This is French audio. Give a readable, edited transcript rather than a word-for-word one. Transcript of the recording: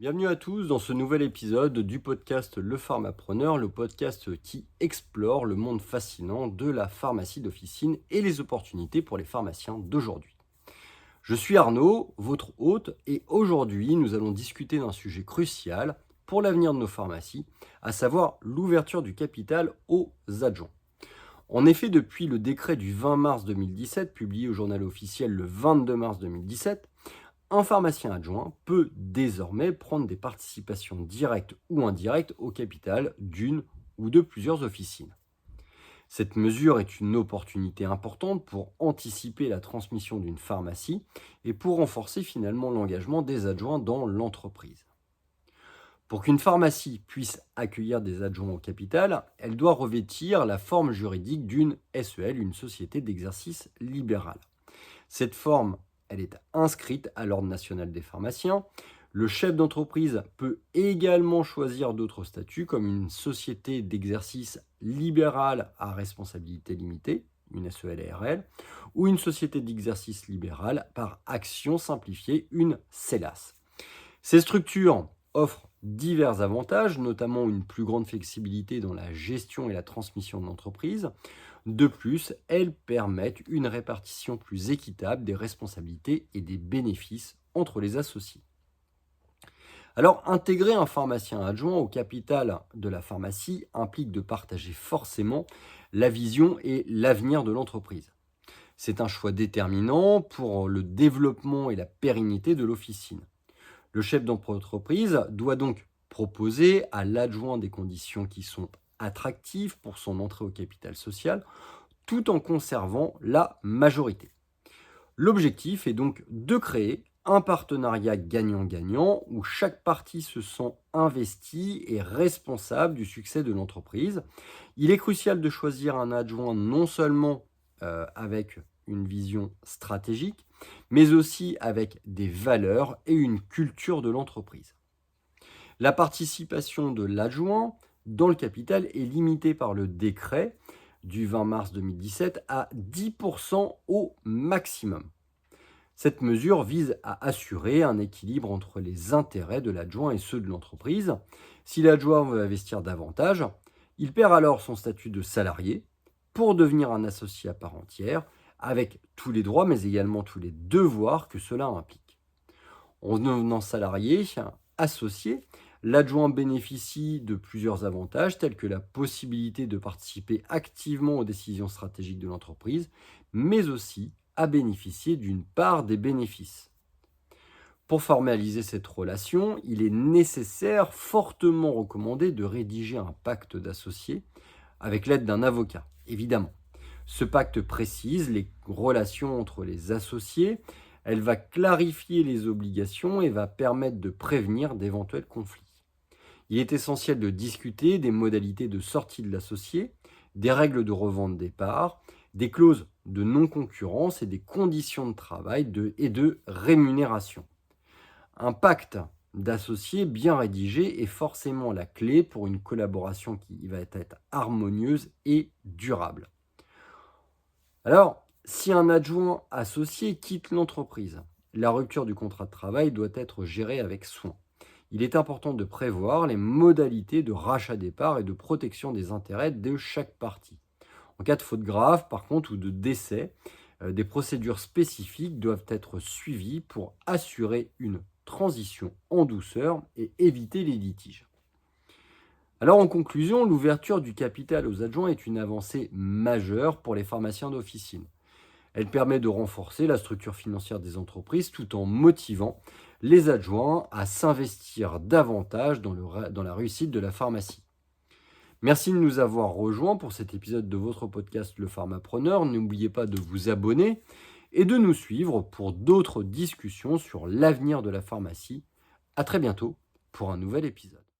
Bienvenue à tous dans ce nouvel épisode du podcast Le Pharmapreneur, le podcast qui explore le monde fascinant de la pharmacie d'officine et les opportunités pour les pharmaciens d'aujourd'hui. Je suis Arnaud, votre hôte, et aujourd'hui nous allons discuter d'un sujet crucial pour l'avenir de nos pharmacies, à savoir l'ouverture du capital aux adjoints. En effet, depuis le décret du 20 mars 2017, publié au journal officiel le 22 mars 2017, un pharmacien adjoint peut désormais prendre des participations directes ou indirectes au capital d'une ou de plusieurs officines. Cette mesure est une opportunité importante pour anticiper la transmission d'une pharmacie et pour renforcer finalement l'engagement des adjoints dans l'entreprise. Pour qu'une pharmacie puisse accueillir des adjoints au capital, elle doit revêtir la forme juridique d'une SEL, une société d'exercice libéral. Cette forme, elle est inscrite à l'Ordre national des pharmaciens. Le chef d'entreprise peut également choisir d'autres statuts comme une société d'exercice libéral à responsabilité limitée, une SEL-ARL, ou une société d'exercice libéral par action simplifiée, une CELAS. Ces structures offrent divers avantages, notamment une plus grande flexibilité dans la gestion et la transmission de l'entreprise. De plus, elles permettent une répartition plus équitable des responsabilités et des bénéfices entre les associés. Alors, intégrer un pharmacien adjoint au capital de la pharmacie implique de partager forcément la vision et l'avenir de l'entreprise. C'est un choix déterminant pour le développement et la pérennité de l'officine. Le chef d'entreprise doit donc proposer à l'adjoint des conditions qui sont attractives pour son entrée au capital social, tout en conservant la majorité. L'objectif est donc de créer un partenariat gagnant-gagnant où chaque partie se sent investie et responsable du succès de l'entreprise. Il est crucial de choisir un adjoint non seulement avec une vision stratégique, mais aussi avec des valeurs et une culture de l'entreprise. La participation de l'adjoint dans le capital est limitée par le décret du 20 mars 2017 à 10% au maximum. Cette mesure vise à assurer un équilibre entre les intérêts de l'adjoint et ceux de l'entreprise. Si l'adjoint veut investir davantage, il perd alors son statut de salarié pour devenir un associé à part entière, avec tous les droits mais également tous les devoirs que cela implique. En devenant salarié, associé, l'adjoint bénéficie de plusieurs avantages tels que la possibilité de participer activement aux décisions stratégiques de l'entreprise, mais aussi à bénéficier d'une part des bénéfices. Pour formaliser cette relation, il est nécessaire, fortement recommandé, de rédiger un pacte d'associés avec l'aide d'un avocat, évidemment. Ce pacte précise les relations entre les associés, elle va clarifier les obligations et va permettre de prévenir d'éventuels conflits. Il est essentiel de discuter des modalités de sortie de l'associé, des règles de revente des parts, des clauses de non-concurrence et des conditions de travail et de rémunération. Un pacte d'associés bien rédigé est forcément la clé pour une collaboration qui va être harmonieuse et durable. Alors, si un adjoint associé quitte l'entreprise, la rupture du contrat de travail doit être gérée avec soin. Il est important de prévoir les modalités de rachat des parts et de protection des intérêts de chaque partie. En cas de faute grave, par contre, ou de décès, des procédures spécifiques doivent être suivies pour assurer une transition en douceur et éviter les litiges. Alors en conclusion, l'ouverture du capital aux adjoints est une avancée majeure pour les pharmaciens d'officine. Elle permet de renforcer la structure financière des entreprises tout en motivant les adjoints à s'investir davantage dans la réussite de la pharmacie. Merci de nous avoir rejoints pour cet épisode de votre podcast Le Pharmapreneur. N'oubliez pas de vous abonner et de nous suivre pour d'autres discussions sur l'avenir de la pharmacie. À très bientôt pour un nouvel épisode.